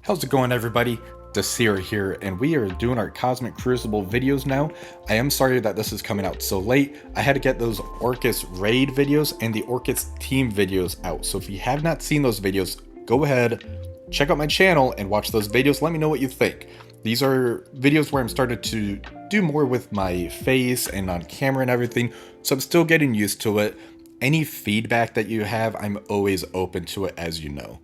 How's it going, everybody? Desir here, and we are doing our Cosmic Crucible videos now. I am sorry that this is coming out so late. I had to get those Orcus raid videos and the Orcus team videos out. So if you have not seen those videos, go ahead, check out my channel and watch those videos. Let me know what you think. These are videos where I'm starting to do more with my face and on camera and everything, so I'm still getting used to it. Any feedback that you have, I'm always open to it, as you know.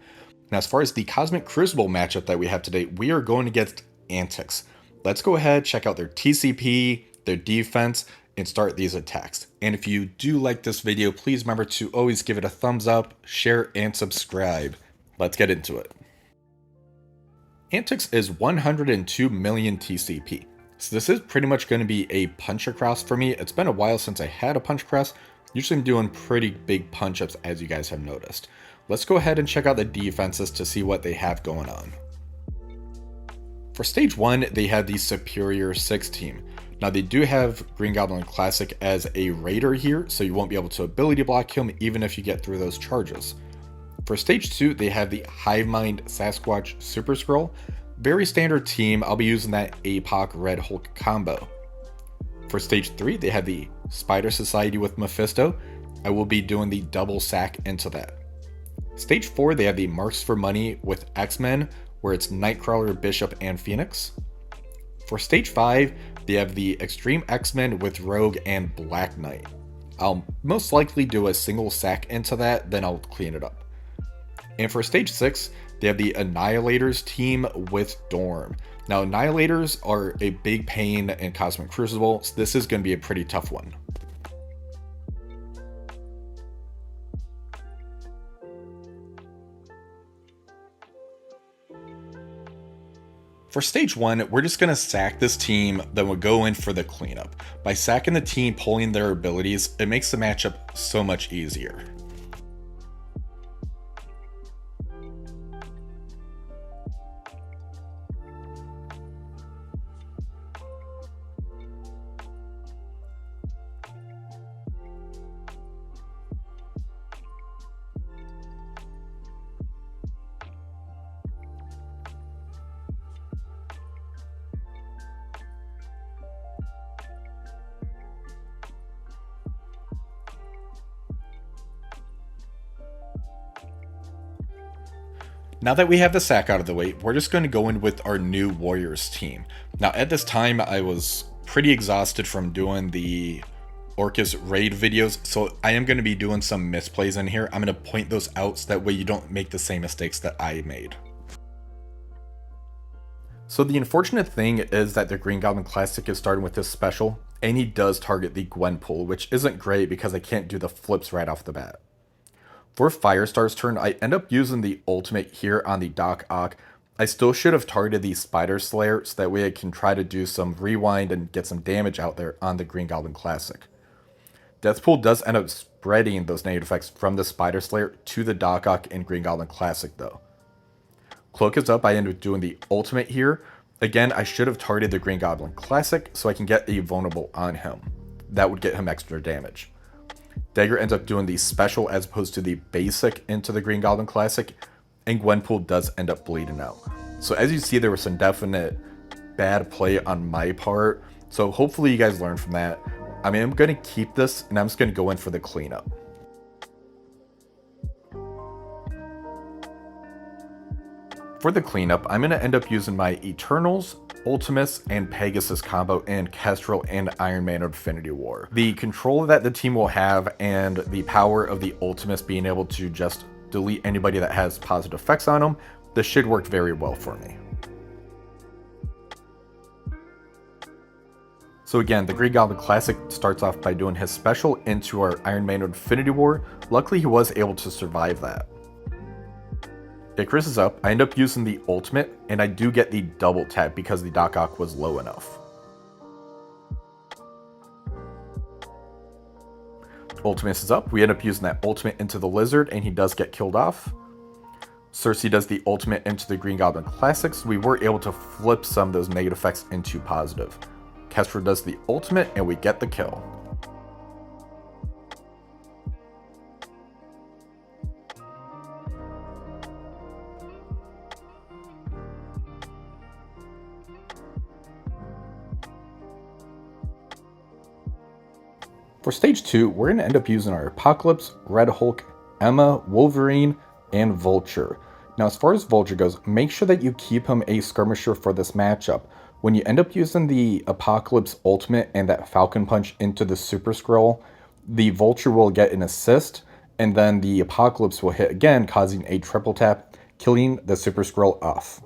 Now, as far as the Cosmic Crucible matchup that we have today, we are going against Antics. Let's go ahead, check out their TCP, their defense, and start these attacks. And if you do like this video, please remember to always give it a thumbs up, share, and subscribe. Let's get into it. Antics is 102 million TCP. So this is pretty much going to be a punch across for me. It's been a while since I had a punch across. Usually I'm doing pretty big punch ups, as you guys have noticed. Let's go ahead and check out the defenses to see what they have going on. For stage 1, they have the Superior 6 team. Now they do have Green Goblin Classic as a raider here, so you won't be able to ability block him even if you get through those charges. For stage 2, they have the Hive Mind Sasquatch Super Skrull. Very standard team. I'll be using that Apoc Red Hulk combo. For stage 3, they have the Spider Society with Mephisto. I will be doing the double sack into that. Stage 4, they have the Marks for Money with X-Men, where it's Nightcrawler, Bishop, and Phoenix. For stage 5, they have the X-Treme X-Men with Rogue and Black Knight. I'll most likely do a single sack into that, then I'll clean it up. And for stage 6, they have the Annihilators team with Dorm. Now, Annihilators are a big pain in Cosmic Crucible, so this is going to be a pretty tough one. For stage 1, we're just going to sack this team, then we'll go in for the cleanup. By sacking the team, pulling their abilities, it makes the matchup so much easier. Now that we have the sack out of the way, we're just going to go in with our new Warriors team. Now at this time, I was pretty exhausted from doing the Orcus raid videos, so I am going to be doing some misplays in here. I'm going to point those out so that way you don't make the same mistakes that I made. So the unfortunate thing is that the Green Goblin Classic is starting with this special, and he does target the Gwenpool, which isn't great because I can't do the flips right off the bat. For Firestar's turn, I end up using the ultimate here on the Doc Ock. I still should have targeted the Spider Slayer so that way I can try to do some rewind and get some damage out there on the Green Goblin Classic. Deathpool does end up spreading those negative effects from the Spider Slayer to the Doc Ock and Green Goblin Classic though. Cloak is up, I end up doing the ultimate here. Again, I should have targeted the Green Goblin Classic so I can get a vulnerable on him. That would get him extra damage. Dagger ends up doing the special as opposed to the basic into the Green Goblin Classic, and Gwenpool does end up bleeding out. So as you see, there was some definite bad play on my part, so hopefully you guys learn from that. I mean, I'm going to keep this, and I'm just going to go in for the cleanup. For the cleanup, I'm going to end up using my Eternals, Ultimus, and Pegasus combo in Kestrel and Ironman Infinity War. The control that the team will have and the power of the Ultimus being able to just delete anybody that has positive effects on them, this should work very well for me. So again, the Green Goblin Classic starts off by doing his special into our Ironman Infinity War. Luckily, he was able to survive that. Icarus is up, I end up using the ultimate, and I do get the double tap because the Doc Ock was low enough. Ultimus is up, we end up using that ultimate into the lizard, and he does get killed off. Cersei does the ultimate into the Green Goblin Classics. We were able to flip some of those negative effects into positive. Kestrel does the ultimate, and we get the kill. For stage 2, we're going to end up using our Apocalypse, Red Hulk, Emma, Wolverine, and Vulture. Now as far as Vulture goes, make sure that you keep him a skirmisher for this matchup. When you end up using the Apocalypse ultimate and that Falcon Punch into the Super Skrull, the Vulture will get an assist, and then the Apocalypse will hit again, causing a triple tap, killing the Super Skrull off.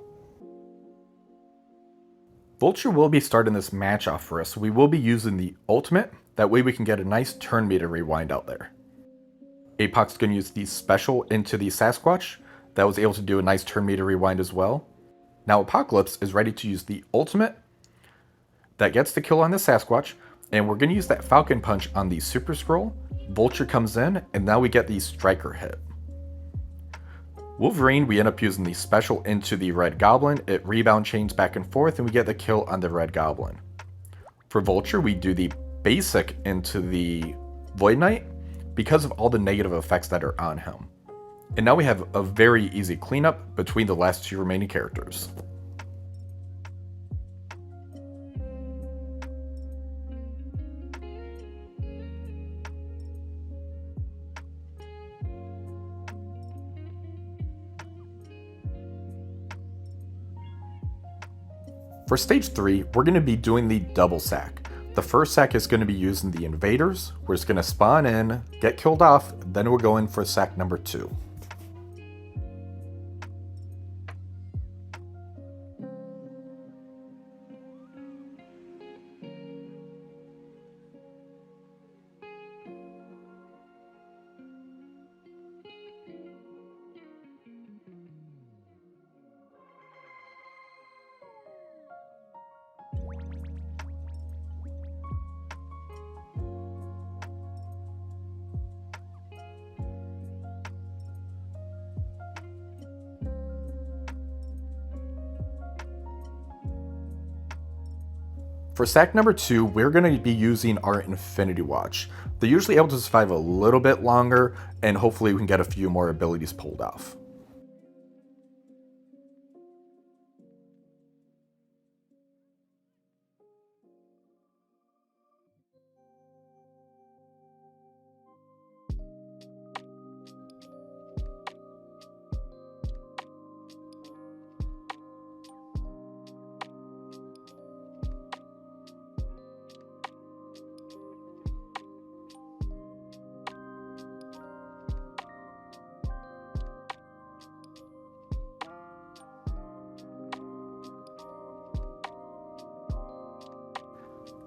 Vulture will be starting this match off for us, so we will be using the ultimate. That way we can get a nice turn meter rewind out there. Apoc's going to use the special into the Sasquatch. That was able to do a nice turn meter rewind as well. Now Apocalypse is ready to use the ultimate. That gets the kill on the Sasquatch. And we're going to use that Falcon Punch on the Super Skrull. Vulture comes in, and now we get the Striker hit. Wolverine, we end up using the special into the Red Goblin. It rebound chains back and forth, and we get the kill on the Red Goblin. For Vulture, we do the basic into the Void Knight because of all the negative effects that are on him. And now we have a very easy cleanup between the last two remaining characters. For stage 3, we're going to be doing the double sack. The first sack is going to be using the Invaders. We're just going to spawn in, get killed off, then we'll go in for sack number 2. For sack number 2, we're going to be using our Infinity Watch. They're usually able to survive a little bit longer, and hopefully we can get a few more abilities pulled off.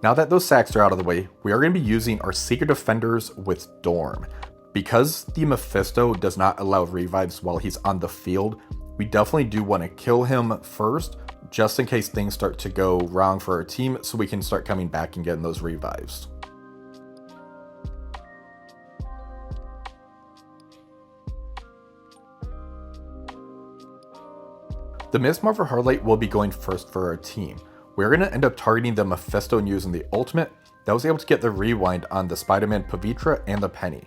Now that those sacks are out of the way, we are going to be using our Secret Defenders with Dorm. Because the Mephisto does not allow revives while he's on the field, we definitely do want to kill him first, just in case things start to go wrong for our team, so we can start coming back and getting those revives. The Miss Marvel Harlot will be going first for our team. We're going to end up targeting the Mephisto and using the ultimate. That was able to get the rewind on the Spider-Man Pavitra and the Penny.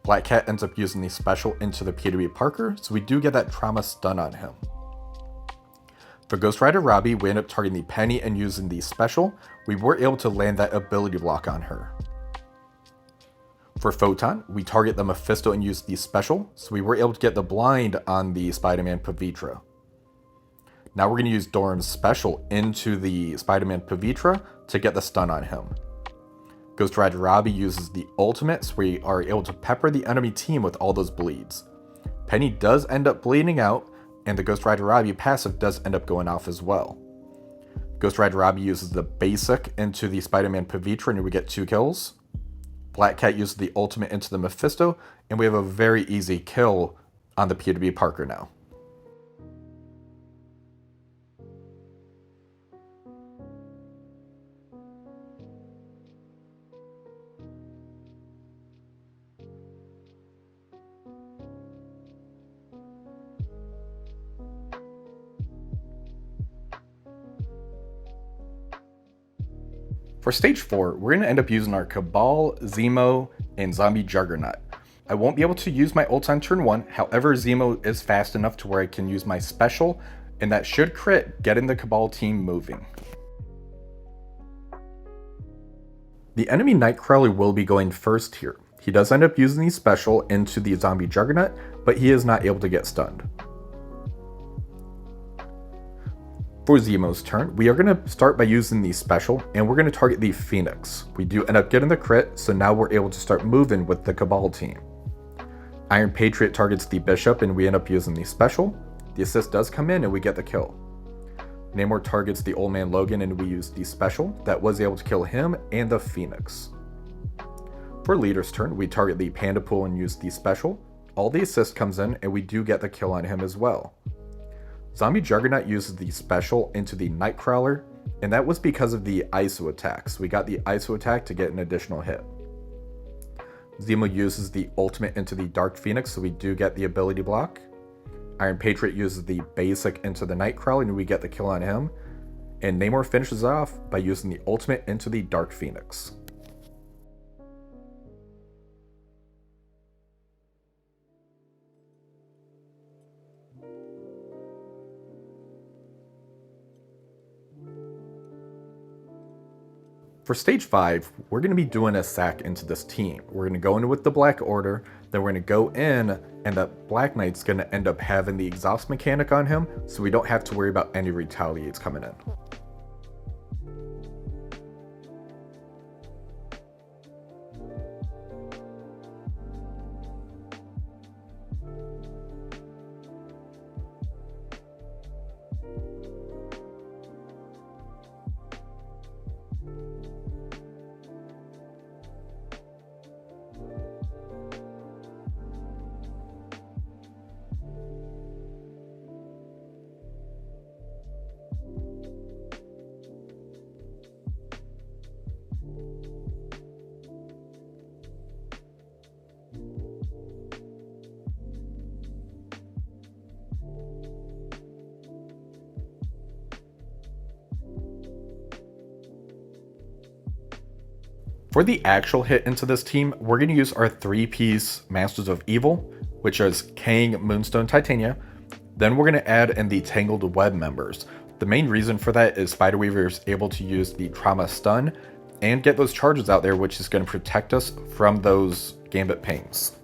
Black Cat ends up using the special into the Peter Parker, so we do get that trauma stun on him. For Ghost Rider Robbie, we end up targeting the Penny and using the special. We were able to land that ability block on her. For Photon, we target the Mephisto and use the special, so we were able to get the blind on the Spider-Man Pavitra. Now we're going to use Dorm's special into the Spider-Man Pavitra to get the stun on him. Ghost Rider Robbie uses the ultimate, so we are able to pepper the enemy team with all those bleeds. Penny does end up bleeding out, and the Ghost Rider Robbie passive does end up going off as well. Ghost Rider Robbie uses the basic into the Spider-Man Pavitra and we get 2 kills. Black Cat uses the ultimate into the Mephisto, and we have a very easy kill on the Peter Parker now. For stage 4, we're going to end up using our Cabal, Zemo, and Zombie Juggernaut. I won't be able to use my ult on turn 1, however Zemo is fast enough to where I can use my special, and that should crit, getting the Cabal team moving. The enemy Nightcrawler will be going first here. He does end up using the special into the zombie Juggernaut, but he is not able to get stunned. For Zemo's turn, we are going to start by using the special, and we're going to target the Phoenix. We do end up getting the crit, so now we're able to start moving with the Cabal team. Iron Patriot targets the Bishop, and we end up using the special. The assist does come in, and we get the kill. Namor targets the Old Man Logan, and we use the special. That was able to kill him and the Phoenix. For Leader's turn, we target the Panda Pool and use the special. All the assist comes in, and we do get the kill on him as well. Zombie Juggernaut uses the special into the Nightcrawler, and that was because of the ISO attacks. We got the ISO attack to get an additional hit. Zemo uses the ultimate into the Dark Phoenix, so we do get the ability block. Iron Patriot uses the basic into the Nightcrawler, and we get the kill on him. And Namor finishes off by using the ultimate into the Dark Phoenix. For stage 5, we're going to be doing a sack into this team. We're going to go in with the Black Order, then we're going to go in, and that Black Knight's going to end up having the exhaust mechanic on him, so we don't have to worry about any retaliates coming in. For the actual hit into this team, we're going to use our 3-piece Masters of Evil, which is Kang, Moonstone, Titania. Then we're going to add in the Tangled Web members. The main reason for that is Spider-Weaver is able to use the Trauma Stun and get those charges out there, which is going to protect us from those Gambit pings.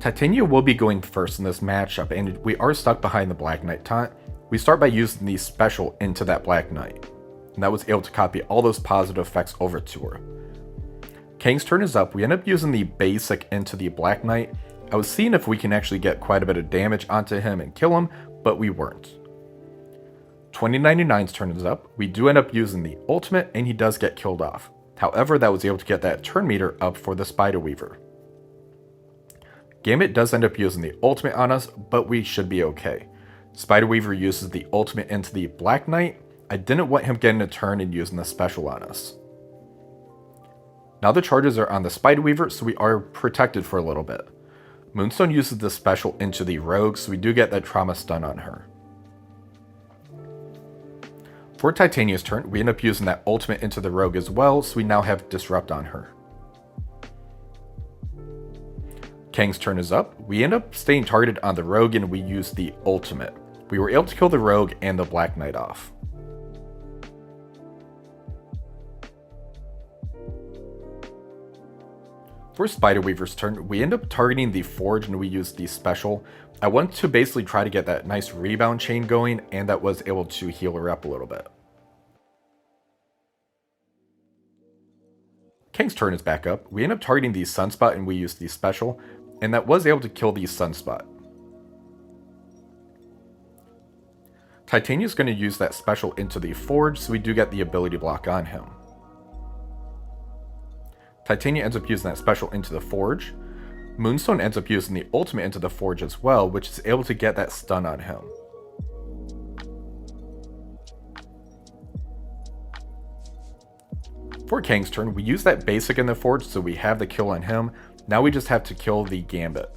Titania will be going first in this matchup, and we are stuck behind the Black Knight taunt. We start by using the special into that Black Knight, and that was able to copy all those positive effects over to her. Kang's turn is up. We end up using the basic into the Black Knight. I was seeing if we can actually get quite a bit of damage onto him and kill him, but we weren't. 2099's turn is up. We do end up using the ultimate, and he does get killed off. However, that was able to get that turn meter up for the Spider-Weaver. Gambit does end up using the ultimate on us, but we should be okay. Spider-Weaver uses the ultimate into the Black Knight. I didn't want him getting a turn and using the special on us. Now the charges are on the Spider-Weaver, so we are protected for a little bit. Moonstone uses the special into the Rogue, so we do get that Trauma Stun on her. For Titania's turn, we end up using that ultimate into the Rogue as well, so we now have Disrupt on her. Kang's turn is up. We end up staying targeted on the Rogue, and we use the ultimate. We were able to kill the Rogue and the Black Knight off. For Spider-Weaver's turn, we end up targeting the Forge, and we use the special. I wanted to basically try to get that nice rebound chain going, and that was able to heal her up a little bit. Kang's turn is back up. We end up targeting the Sunspot, and we use the special, and that was able to kill the Sunspot. Titania's going to use that special into the Forge, so we do get the ability block on him. Titania ends up using that special into the Forge. Moonstone ends up using the ultimate into the Forge as well, which is able to get that stun on him. For Kang's turn, we use that basic in the Forge, so we have the kill on him. Now we just have to kill the Gambit.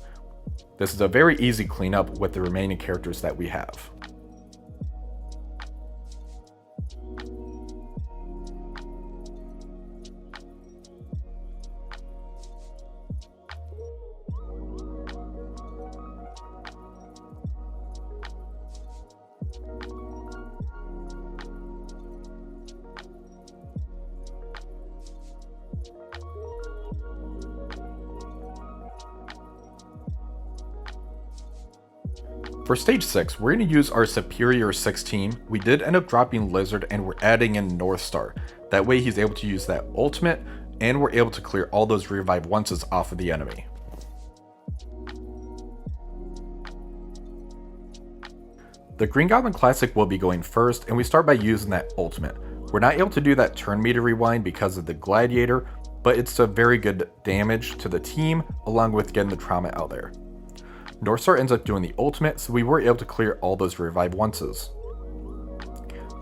This is a very easy cleanup with the remaining characters that we have. For stage 6, we're going to use our Superior 6 team. We did end up dropping Lizard and we're adding in Northstar. That way he's able to use that ultimate and we're able to clear all those revive onces off of the enemy. The Green Goblin Classic will be going first, and we start by using that ultimate. We're not able to do that turn meter rewind because of the Gladiator, but it's a very good damage to the team, along with getting the trauma out there. Northstar ends up doing the ultimate, so we were able to clear all those revive onces.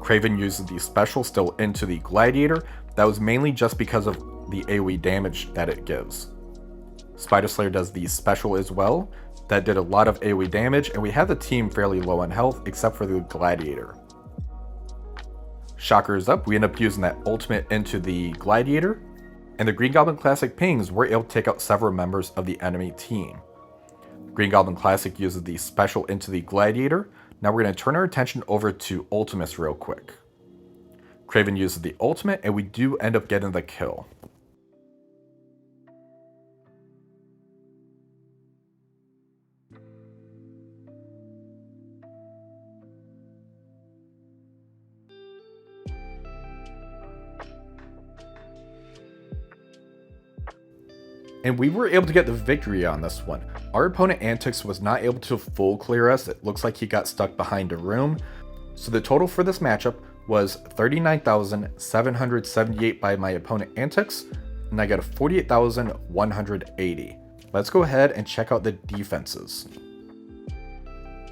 Kraven uses the special still into the Gladiator. That was mainly just because of the AoE damage that it gives. Spider Slayer does the special as well. That did a lot of AoE damage, and we had the team fairly low on health except for the Gladiator. Shocker is up, we end up using that ultimate into the Gladiator, and the Green Goblin Classic pings were able to take out several members of the enemy team. Green Goblin Classic uses the special into the Gladiator. Now we're going to turn our attention over to Ultimus real quick. Kraven uses the ultimate, and we do end up getting the kill. And we were able to get the victory on this one. Our opponent Antics was not able to full clear us. It looks like he got stuck behind a room. So the total for this matchup was 39,778 by my opponent Antics, and I got a 48,180. Let's go ahead and check out the defenses.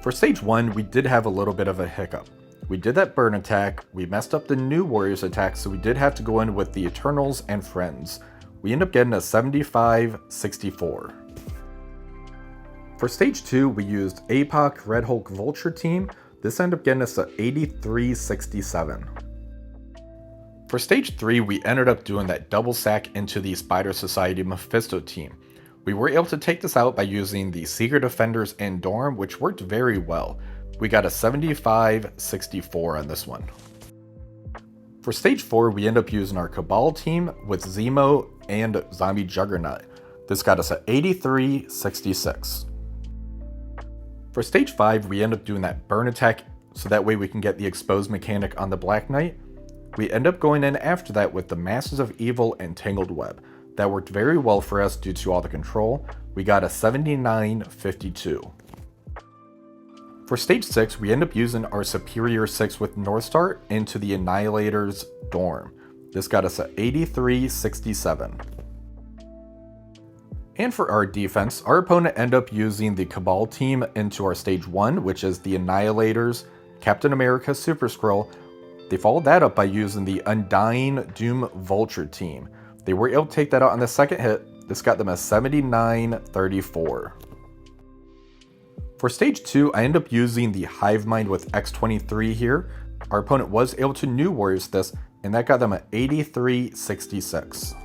For stage 1, we did have a little bit of a hiccup. We did that burn attack, we messed up the new Warriors attack, so we did have to go in with the Eternals and Friends. We end up getting a 75-64. For stage 2, we used APOC Red Hulk Vulture team. This ended up getting us a 83-67. For stage 3, we ended up doing that double sack into the Spider Society Mephisto team. We were able to take this out by using the Secret Defenders and Dorm, which worked very well. We got a 75-64 on this one. For stage 4, we end up using our Cabal team with Zemo and Zombie Juggernaut. This got us at 83-66. For stage 5, we end up doing that burn attack, so that way we can get the exposed mechanic on the Black Knight. We end up going in after that with the Masters of Evil and Tangled Web. That worked very well for us due to all the control. We got a 79-52. For stage 6, we end up using our Superior 6 with Northstar into the Annihilators Dorm. This got us at 83-67. And for our defense, our opponent ended up using the Cabal team into our stage 1, which is the Annihilators, Captain America Super Skrull. They followed that up by using the Undying Doom Vulture team. They were able to take that out on the second hit. This got them a 79-34. For stage 2, I ended up using the Hive Mind with X-23 here. Our opponent was able to New Warriors this, and that got them at 83-66.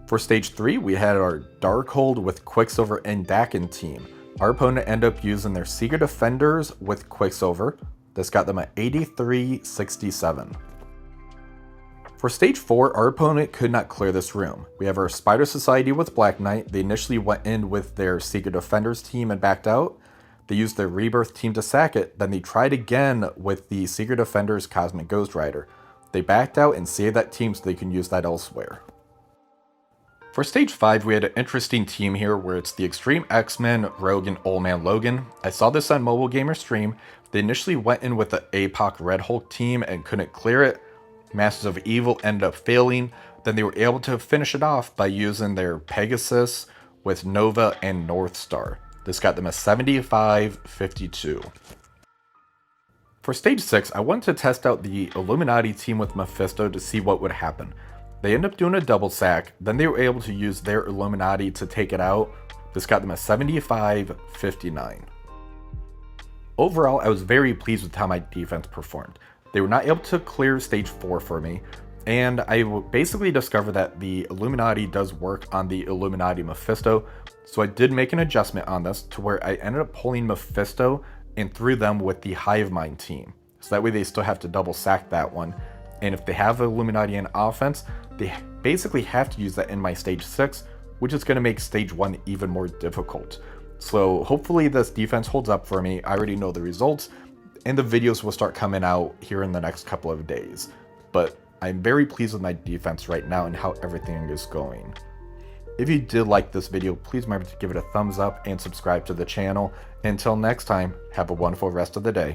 For stage 3, we had our Darkhold with Quicksilver and Dakin team. Our opponent ended up using their Secret Defenders with Quicksilver. This got them at 83-67. For stage 4, our opponent could not clear this room. We have our Spider Society with Black Knight. They initially went in with their Secret Defenders team and backed out. They used their Rebirth team to sack it, then they tried again with the Secret Defenders Cosmic Ghost Rider. They backed out and saved that team so they can use that elsewhere. For stage 5, we had an interesting team here where it's the X-Treme X-Men, Rogue, and Old Man Logan. I saw this on Mobile Gamer Stream. They initially went in with the APOC Red Hulk team and couldn't clear it. Masters of Evil ended up failing. Then they were able to finish it off by using their Pegasus with Nova and Northstar. This got them a 75-52. For stage 6, I wanted to test out the Illuminati team with Mephisto to see what would happen. They ended up doing a double sack, then they were able to use their Illuminati to take it out. This got them a 75-59. Overall, I was very pleased with how my defense performed. They were not able to clear stage 4 for me, and I basically discovered that the Illuminati does work on the Illuminati Mephisto, so I did make an adjustment on this to where I ended up pulling Mephisto and threw them with the Hive Mind team. So that way they still have to double sack that one, and if they have Illuminati in offense, they basically have to use that in my stage 6, which is going to make stage 1 even more difficult. So hopefully this defense holds up for me. I already know the results, and the videos will start coming out here in the next couple of days. But I'm very pleased with my defense right now and how everything is going. If you did like this video, please remember to give it a thumbs up and subscribe to the channel. Until next time, have a wonderful rest of the day.